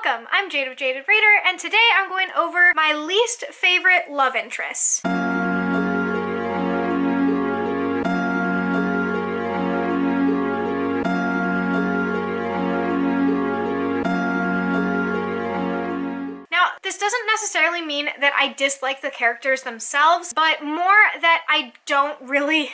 Welcome! I'm Jade of Jaded Reader, and today I'm going over my least favorite love interests. This doesn't necessarily mean that I dislike the characters themselves, but more that I don't really,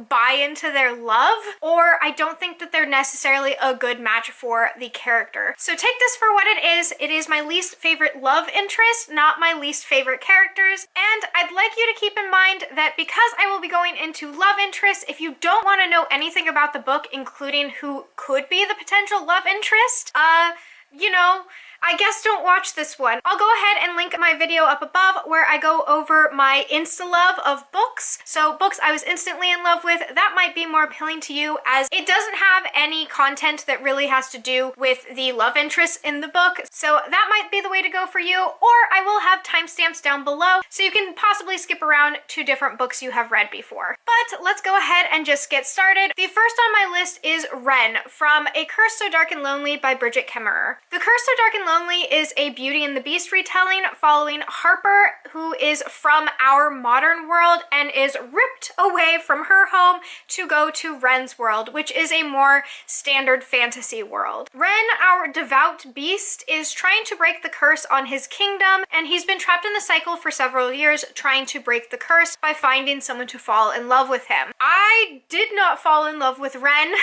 buy into their love, or I don't think that they're necessarily a good match for the character. So take this for what it is. It is my least favorite love interest, not my least favorite characters. And I'd like you to keep in mind that because I will be going into love interests, if you don't want to know anything about the book, including who could be the potential love interest, I guess don't watch this one. I'll go ahead and link my video up above where I go over my insta-love of books. So books I was instantly in love with, that might be more appealing to you as it doesn't have any content that really has to do with the love interests in the book. So that might be the way to go for you, or I will have timestamps down below so you can possibly skip around to different books you have read before. But let's go ahead and just get started. The first on my list is Wren from A Curse So Dark and Lonely by Bridget Kemmerer. The Curse So Dark and Lonely is a Beauty and the Beast retelling following Harper, who is from our modern world and is ripped away from her home to go to Wren's world, which is a more standard fantasy world. Wren, our devout beast, is trying to break the curse on his kingdom, and he's been trapped in the cycle for several years trying to break the curse by finding someone to fall in love with him. I did not fall in love with Wren.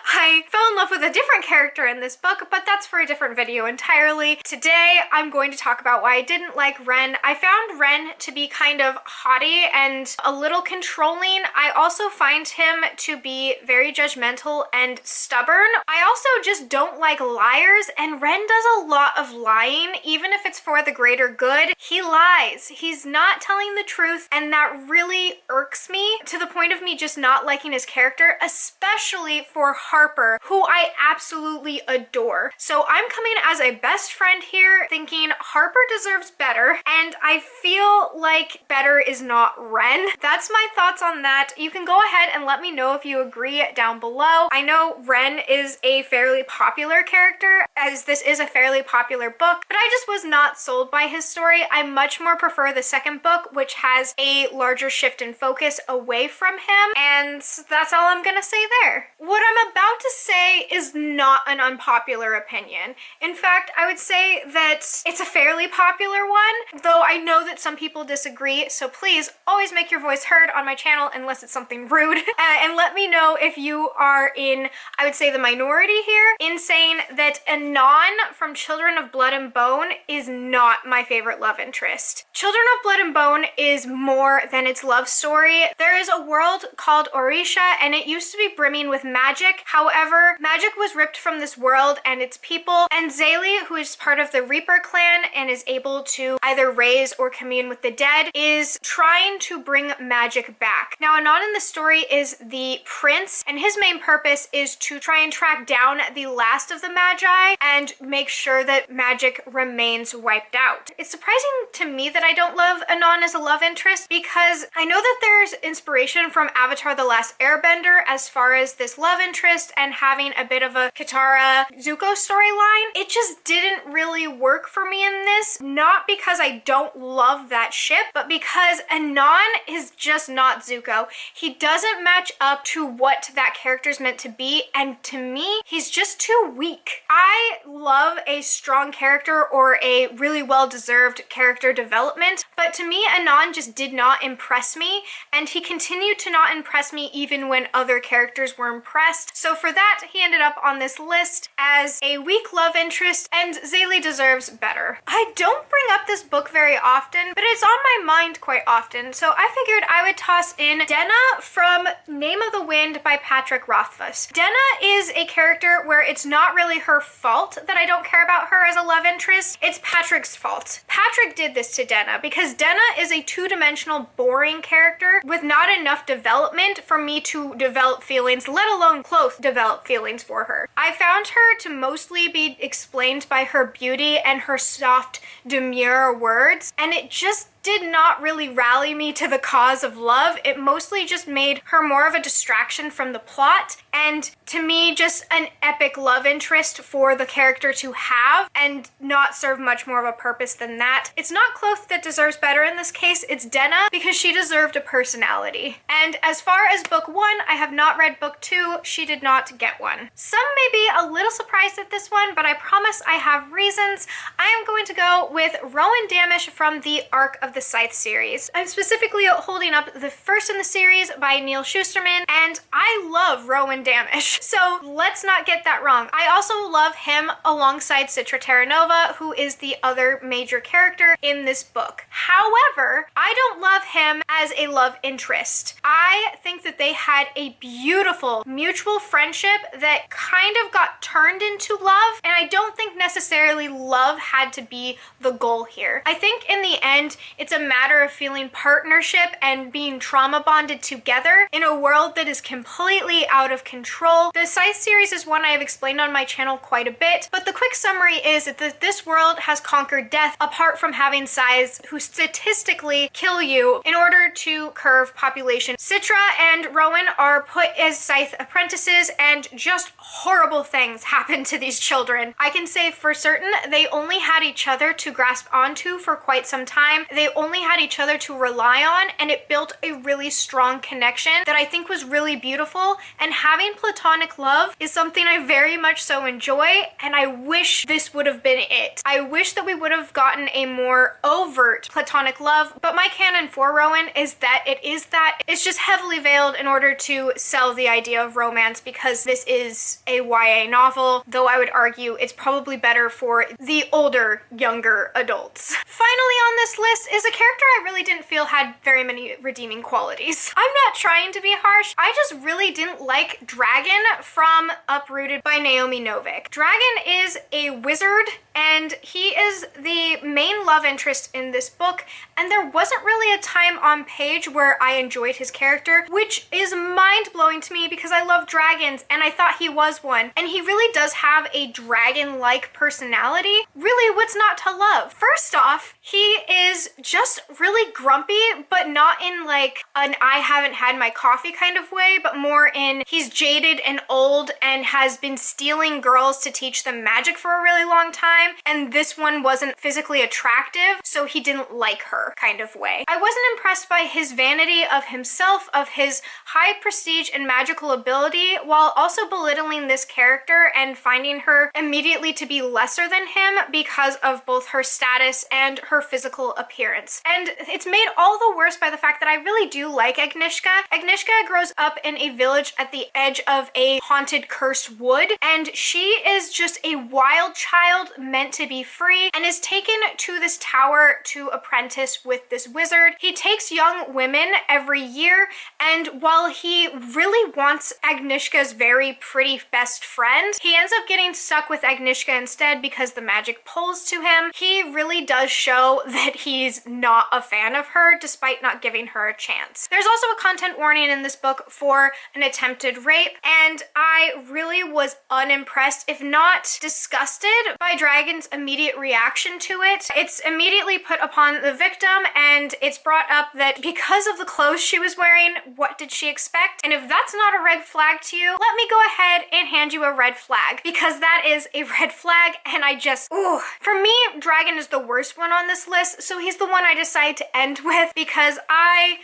I fell in love with a different character in this book, but that's for a different video entirely. Today, I'm going to talk about why I didn't like Wren. I found Wren to be kind of haughty and a little controlling. I also find him to be very judgmental and stubborn. I also just don't like liars, and Wren does a lot of lying, even if it's for the greater good. He lies. He's not telling the truth, and that really irks me to the point of me just not liking his character, especially for Harper, who I absolutely adore. So I'm coming as a best friend here thinking Harper deserves better, and I feel like better is not Wren. That's my thoughts on that. You can go ahead and let me know if you agree down below. I know Wren is a fairly popular character, as this is a fairly popular book, but I just was not sold by his story. I much more prefer the second book, which has a larger shift in focus away from him, and that's all I'm gonna say there. What I'm about to say is not an unpopular opinion. In fact, I would say that it's a fairly popular one, though I know that some people disagree, so please always make your voice heard on my channel unless it's something rude, and let me know if you are in, I would say, the minority here in saying that Anon from Children of Blood and Bone is not my favorite love interest. Children of Blood and Bone is more than its love story. There is a world called Orisha, and it used to be brimming with magic. However, magic was ripped from this world and its people, and Zaylee, who is part of the Reaper clan and is able to either raise or commune with the dead, is trying to bring magic back. Now, Anon in the story is the prince, and his main purpose is to try and track down the last of the Magi and make sure that magic remains wiped out. It's surprising to me that I don't love Anon as a love interest, because I know that there's inspiration from Avatar: The Last Airbender as far as this love interest and having a bit of a Katara Zuko storyline. It just didn't really work for me in this, not because I don't love that ship, but because Anon is just not Zuko. He doesn't match up to what that character's meant to be, and to me, he's just too weak. I love a strong character or a really well-deserved character development, but to me, Anon just did not impress me, and he continued to not impress me even when other characters were impressed. So for that, he ended up on this list as a weak love interest, and Zaylee deserves better. I don't bring up this book very often, but it's on my mind quite often, so I figured I would toss in Denna from Name of the Wind by Patrick Rothfuss. Denna is a character where it's not really her fault that I don't care about her as a love interest. It's Patrick's fault. Patrick did this to Denna because Denna is a two-dimensional, boring character with not enough development for me to develop feelings, let alone close develop feelings for her. I found her to mostly be explained by her beauty and her soft, demure words, and it just did not really rally me to the cause of love. It mostly just made her more of a distraction from the plot, and to me, just an epic love interest for the character to have and not serve much more of a purpose than that. It's not Cloth that deserves better in this case, it's Denna, because she deserved a personality. And as far as book 1, I have not read book 2. She did not get one. Some may be a little surprised at this one, but I promise I have reasons. I am going to go with Rowan Damisch from the Arc of the Scythe series. I'm specifically holding up the first in the series by Neil Shusterman, and I love Rowan Damisch, so let's not get that wrong. I also love him alongside Citra Terranova, who is the other major character in this book. However, I don't love him as a love interest. I think that they had a beautiful mutual friendship that kind of got turned into love, and I don't think necessarily love had to be the goal here. I think in the end, it's a matter of feeling partnership and being trauma bonded together in a world that is completely out of control. The Scythe series is one I have explained on my channel quite a bit, but the quick summary is that this world has conquered death apart from having scythes who statistically kill you in order to curb population. Citra and Rowan are put as scythe apprentices, and just horrible things happen to these children. I can say for certain they only had each other to grasp onto for quite some time. They only had each other to rely on, and it built a really strong connection that I think was really beautiful. And having platonic love is something I very much so enjoy, and I wish this would have been it. I wish that we would have gotten a more overt platonic love, but my canon for Rowan is that it is that. It's just heavily veiled in order to sell the idea of romance, because this is a YA novel, though I would argue it's probably better for the older, younger adults. Finally on this list is a character I really didn't feel had very many redeeming qualities. I'm not trying to be harsh, I just really didn't like Dragon from Uprooted by Naomi Novik. Dragon is a wizard, and he is the main love interest in this book, and there wasn't really a time on page where I enjoyed his character, which is mind-blowing to me because I love dragons and I thought he was one. And he really does have a dragon-like personality. Really, what's not to love? First off, he is just really grumpy, but not in like an I haven't had my coffee kind of way, but more in he's jaded and old and has been stealing girls to teach them magic for a really long time, and this one wasn't physically attractive, so he didn't like her kind of way. I wasn't impressed by his vanity of himself, of his high prestige and magical ability, while also belittling this character and finding her immediately to be lesser than him because of both her status and her physical appearance. And it's made all the worse by the fact that I really do like Agnieszka. Agnieszka grows up in a village at the edge of a haunted, cursed wood, and she is just a wild child meant to be free and is taken to this tower to apprentice with this wizard. He takes young women every year, and while he really wants Agnieszka's very pretty best friend, he ends up getting stuck with Agnieszka instead because the magic pulls to him. He really does show that he's not a fan of her despite not giving her a chance. There's also a content warning in this book for an attempted rape, and I really was unimpressed, if not disgusted, by Dragon's immediate reaction to it. It's immediately put upon the victim, and it's brought up that because of the clothes she was wearing, what did she expect? And if that's not a red flag to you, let me go ahead and hand you a red flag, because that is a red flag, and I just, ooh. For me, Dragon is the worst one on this list, so he's the one I decided to end with because I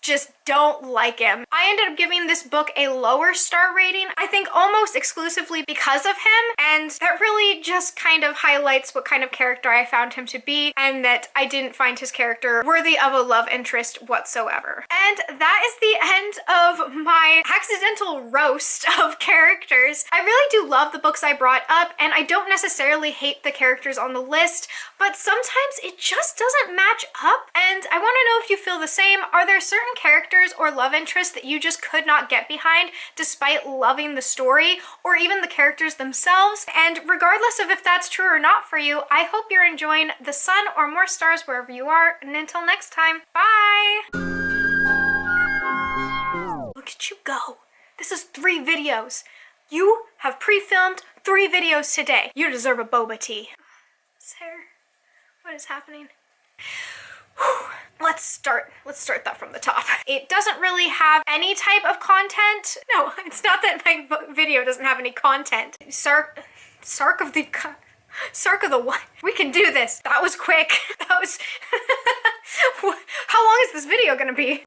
just don't like him. I ended up giving this book a lower star rating, I think almost exclusively because of him, and that really just kind of highlights what kind of character I found him to be, and that I didn't find his character worthy of a love interest whatsoever. And that is the end of my accidental roast of characters. I really do love the books I brought up, and I don't necessarily hate the characters on the list, but sometimes it just doesn't match up, and I want to know if you feel the same. Are there certain characters or love interests that you just could not get behind despite loving the story or even the characters themselves? And regardless of if that's true or not for you, I hope you're enjoying the sun or more stars wherever you are, and until next time, bye! Look at you go. This is 3 videos. You have pre-filmed 3 videos today. You deserve a boba tea. This hair, what is happening? Let's start that from the top. It doesn't really have any type of content. No, it's not that my video doesn't have any content. Sark of the what? We can do this. That was quick. That was... How long is this video gonna be?